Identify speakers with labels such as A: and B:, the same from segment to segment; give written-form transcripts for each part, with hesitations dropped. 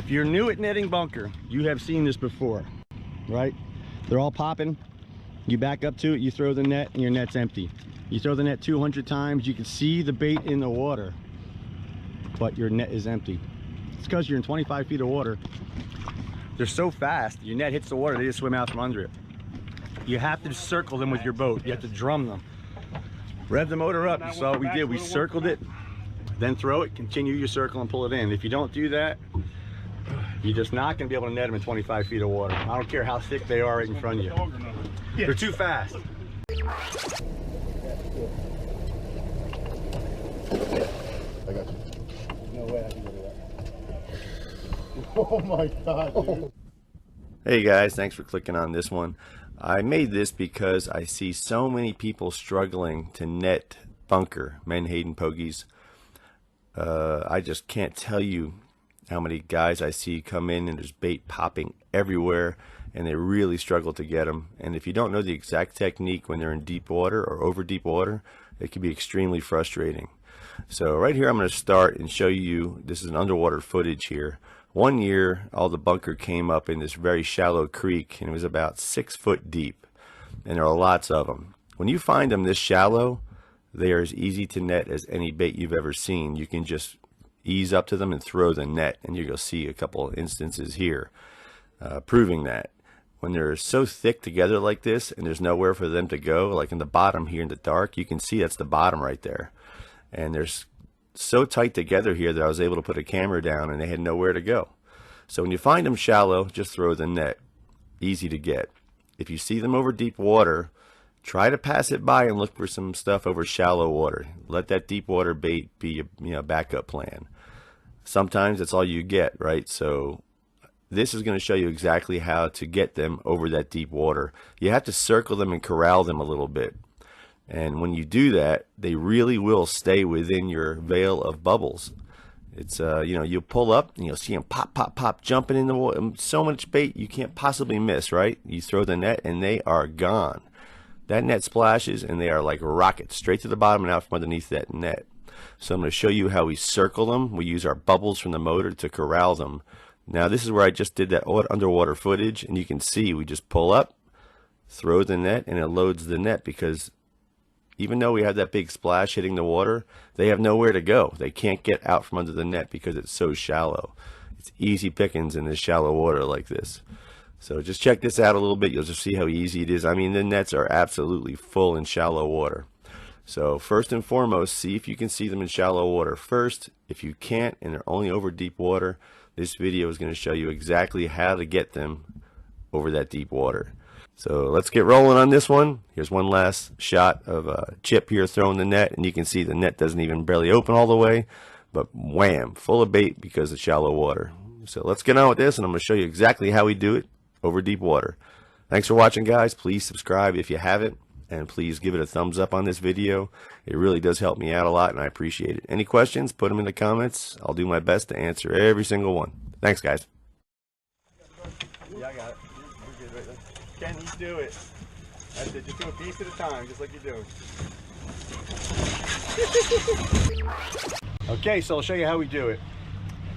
A: If you're new at netting bunker, you have seen this before, right? They're all popping. You back up to it, you throw the net, and your net's empty. You throw the net 200 times, you can see the bait in the water, but your net is empty. It's because you're in 25 feet of water. They're so fast, your net hits the water, they just swim out from under it. You have to circle them with your boat. You have to drum them. Rev the motor up. You saw what we did. We circled it, then throw it, continue your circle and pull it in. If you don't do that, you're just not going to be able to net them in 25 feet of water. I don't care how thick they are right in front of you. They're too fast. I got you. No way I can do that. Oh my God, dude. Hey guys, thanks for clicking on this one. I made this because I see so many people struggling to net bunker, Menhaden Pogies. I just can't tell you how many guys I see come in and there's bait popping everywhere and they really struggle to get them. And if you don't know the exact technique when they're in deep water or over deep water, it can be extremely frustrating. So right here I'm going to start and show you, this is an underwater footage here. One year all the bunker came up in this very shallow creek and it was about 6 foot deep, and there are lots of them. When you find them this shallow, they are as easy to net as any bait you've ever seen. You can just ease up to them and throw the net, and you're going to see a couple of instances here proving that. When they're so thick together like this and there's nowhere for them to go, like in the bottom here in the dark, you can see that's the bottom right there. And there's so tight together here that I was able to put a camera down and they had nowhere to go. So when you find them shallow, just throw the net. Easy to get. If you see them over deep water, try to pass it by and look for some stuff over shallow water. Let that deep water bait be a backup plan. Sometimes that's all you get, right? So this is going to show you exactly how to get them over that deep water. You have to circle them and corral them a little bit. And when you do that, they really will stay within your veil of bubbles. It's, you'll pull up and you'll see them pop, pop, pop, jumping in the water. So much bait you can't possibly miss, right? You throw the net and they are gone. That net splashes and they are like rockets, straight to the bottom and out from underneath that net. So I'm going to show you how we circle them. We use our bubbles from the motor to corral them. Now this is where I just did that underwater footage, and you can see we just pull up, throw the net, and it loads the net, because even though we have that big splash hitting the water, they have nowhere to go. They can't get out from under the net because it's so shallow. It's easy pickings in this shallow water like this. So just check this out a little bit. You'll just see how easy it is. I mean, the nets are absolutely full in shallow water. So first and foremost, see if you can see them in shallow water first. If you can't and they're only over deep water, this video is going to show you exactly how to get them over that deep water. So let's get rolling on this one. Here's one last shot of a chip here throwing the net, and you can see the net doesn't even barely open all the way, but wham, full of bait because of shallow water. So let's get on with this, and I'm going to show you exactly how we do it over deep water. Thanks for watching, guys. Please subscribe if you haven't, and please give it a thumbs up on this video. It really does help me out a lot, and I appreciate it. Any questions, put them in the comments. I'll do my best to answer every single one. Thanks, guys. Yeah, I got it. You're good right there. Can you do it? That's it. Just do a piece at a time, just like you're doing. Okay, so I'll show you how we do it.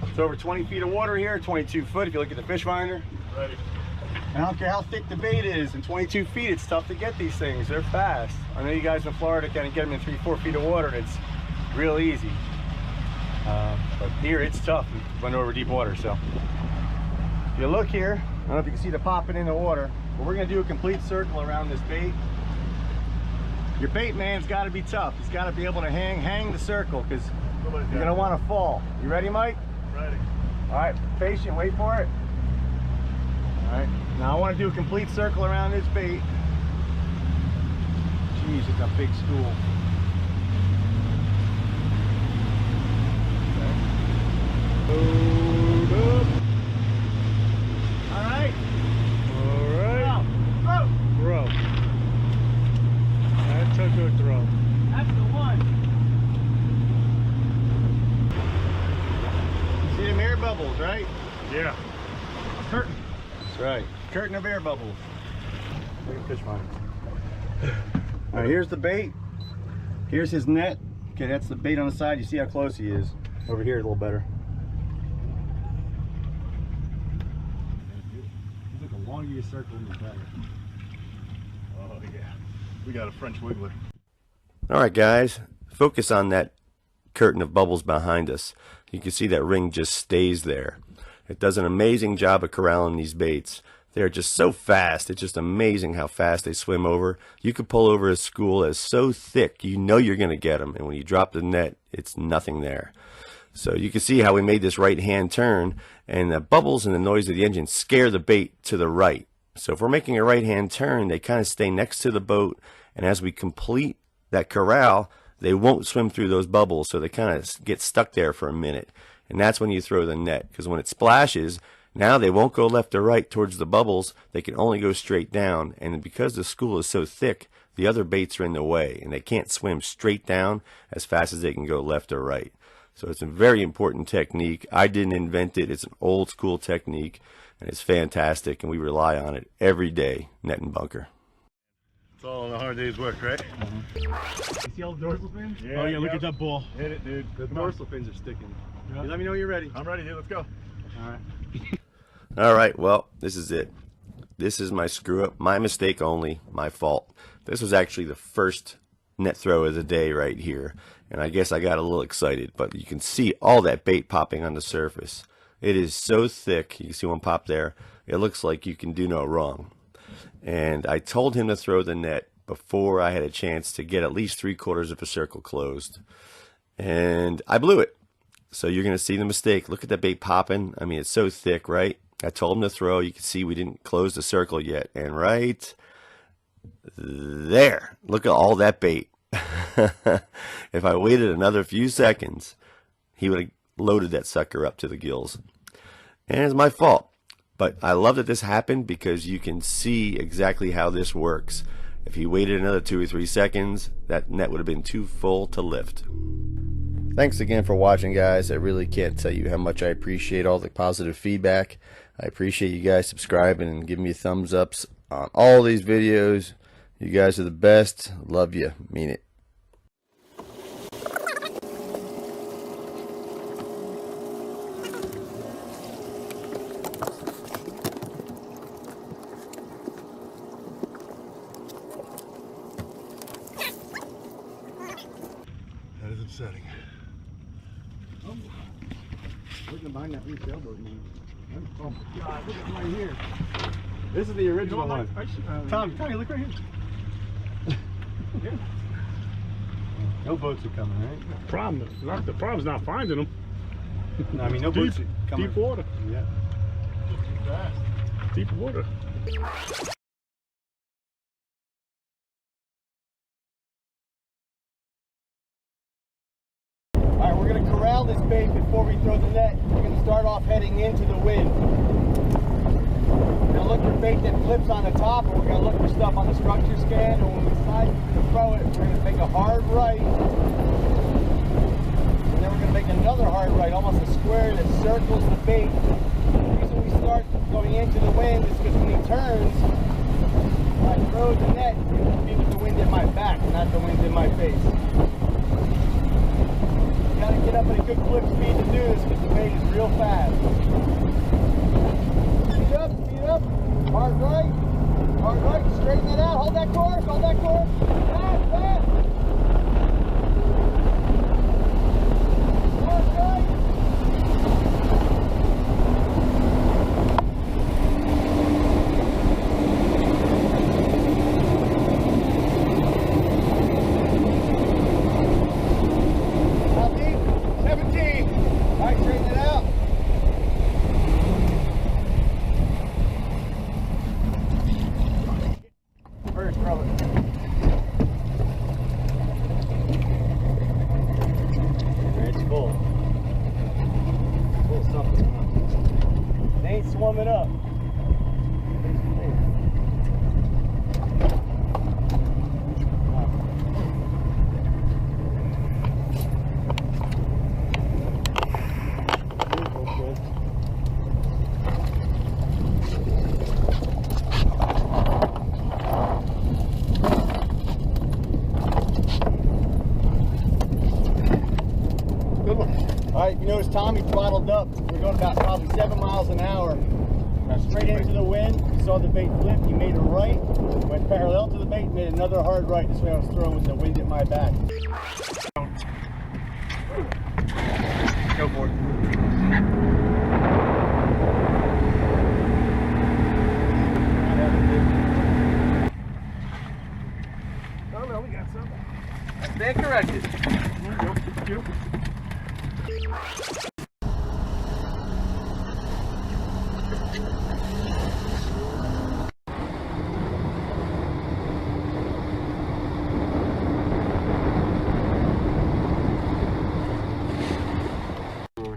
A: It's over 20 feet of water here, 22 foot if you look at the fish finder. Ready. I don't care how thick the bait is. In 22 feet, it's tough to get these things. They're fast. I know you guys in Florida can get them in 3-4 feet of water, and it's real easy. But here, it's tough when over deep water. So if you look here, I don't know if you can see the popping in the water, but we're going to do a complete circle around this bait. Your bait man's got to be tough. He's got to be able to hang the circle, because you're going to want to fall. You ready, Mike? Ready. All right, patient, wait for it. All right, now I want to do a complete circle around this bait. Jeez, it's a big stool. Load up. All right.
B: All right.
A: Throw.
B: Throw. That took a throw.
A: That's the one. See them air bubbles, right?
B: Yeah.
A: Curtain. That's right. Curtain of air bubbles. Look at fish finder. All right, here's the bait. Here's his net. Okay, that's the bait on the side. You see how close he is. Over here a little better.
C: longer you circle them, the better.
D: Oh yeah, we got a French wiggler.
A: All right, guys, focus on that curtain of bubbles behind us. You can see that ring just stays there. It does an amazing job of corralling these baits. They're just so fast. It's just amazing how fast they swim over. You could pull over a school that's so thick, you know you're going to get them. And when you drop the net, it's nothing there. So you can see how we made this right-hand turn, and the bubbles and the noise of the engine scare the bait to the right. So if we're making a right-hand turn, they kind of stay next to the boat, and as we complete that corral, they won't swim through those bubbles, so they kind of get stuck there for a minute. And that's when you throw the net, because when it splashes, now they won't go left or right towards the bubbles. They can only go straight down, and because the school is so thick, the other baits are in the way, and they can't swim straight down as fast as they can go left or right. So it's a very important technique. I didn't invent it. It's an old school technique, and it's fantastic, and we rely on it every day, net and bunker.
D: It's all in a hard day's work, right?
C: You see all the dorsal fins?
D: Yeah,
C: Oh yeah, look
D: yep.
C: at that ball.
D: Hit it, dude.
C: The dorsal fins are sticking.
D: Yep.
C: You let me know when you're ready.
D: I'm ready, dude. Let's go.
C: Alright.
A: All right, well, this is it. This is my screw up, my mistake only, my fault. This was actually the first net throw of the day right here, and I guess I got a little excited, but you can see all that bait popping on the surface. It is so thick. You can see one pop there. It looks like you can do no wrong. And I told him to throw the net before I had a chance to get at least 3/4 of a circle closed, and I blew it. So you're going to see the mistake. Look at that bait popping. I mean, it's so thick, right? I told him to throw. You can see we didn't close the circle yet. And right there, look at all that bait. If I waited another few seconds, he would have loaded that sucker up to the gills. And it's my fault. But I love that this happened because you can see exactly how this works. If he waited another 2 or 3 seconds, that net would have been too full to lift. Thanks again for watching, guys. I really can't tell you how much I appreciate all the positive feedback. I appreciate you guys subscribing and giving me thumbs ups on all these videos. You guys are the best. Love you. Mean it.
D: That is upsetting.
C: Oh. Looking behind that new sailboat, man. Oh my God, look at right here. This is the original one. Tommy, look right here. Yeah. No boats are coming, right?
B: The problem's not finding them.
C: No, I mean, no boats are coming.
B: Deep water.
C: Yeah.
D: Too fast.
B: Deep water.
C: Alright, we're going to corral this bait before we throw the net. We're going to start off heading into the wind. We're going to look for bait that flips on the top, and we're going to look for stuff on the structure scan, and when we decide to throw it, we're going to make a hard right. And then we're going to make another hard right, almost a square that circles the bait. The reason we start going into the wind is because when he turns, when I throw the net, it will be with the wind in my back, not the wind in my face. Gotta get up at a good flip speed to do this because the bait is real fast. Speed up, hard right, straighten it out, hold that course, fast, fast. Hard right. Swimming up. Good one. All right, you notice Tommy throttled up. We're going about probably 7 miles an hour. Now straight into the wind, you saw the bait flip, he made a right, went parallel to the bait, made another hard right. This way I was throwing with the wind at my back. Go for it.
B: Oh no, we got something.
C: Stand corrected.
B: There you go.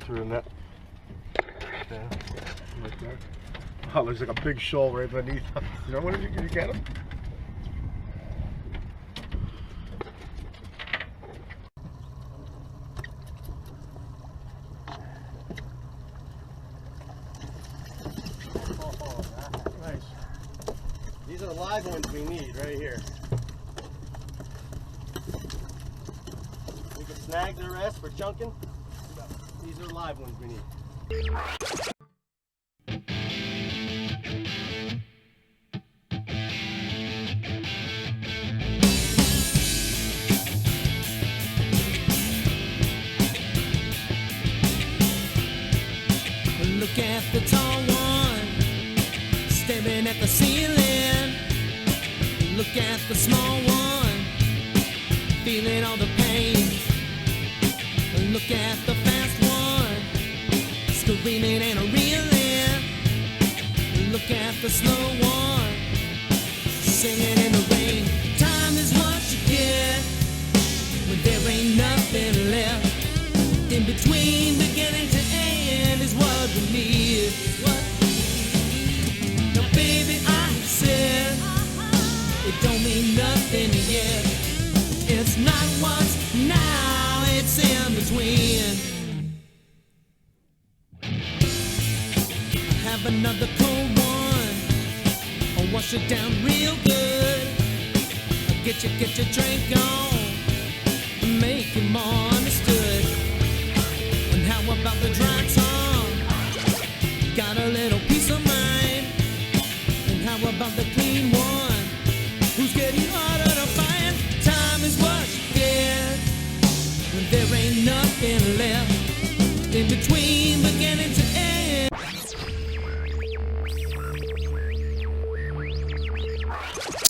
D: Through the net. Down. Right there. Oh, there's like a big shoal right beneath. You know what? Did you get him?
C: Nice. These are live ones we need right here. We can snag the rest for chunking. These are live ones we need.
E: Look at the tall one, staring at the ceiling. Look at the small one, feeling all the pain. Look at the fast one, screaming and reeling. Look at the slow one, singing in the rain. Time is what you get when there ain't nothing left. In between beginning to end is what we need. Now baby, I said it don't mean nothing yet. It's not what's now, it's in between. Have another cold one, I'll wash it down real good. Get your drink on, make it more.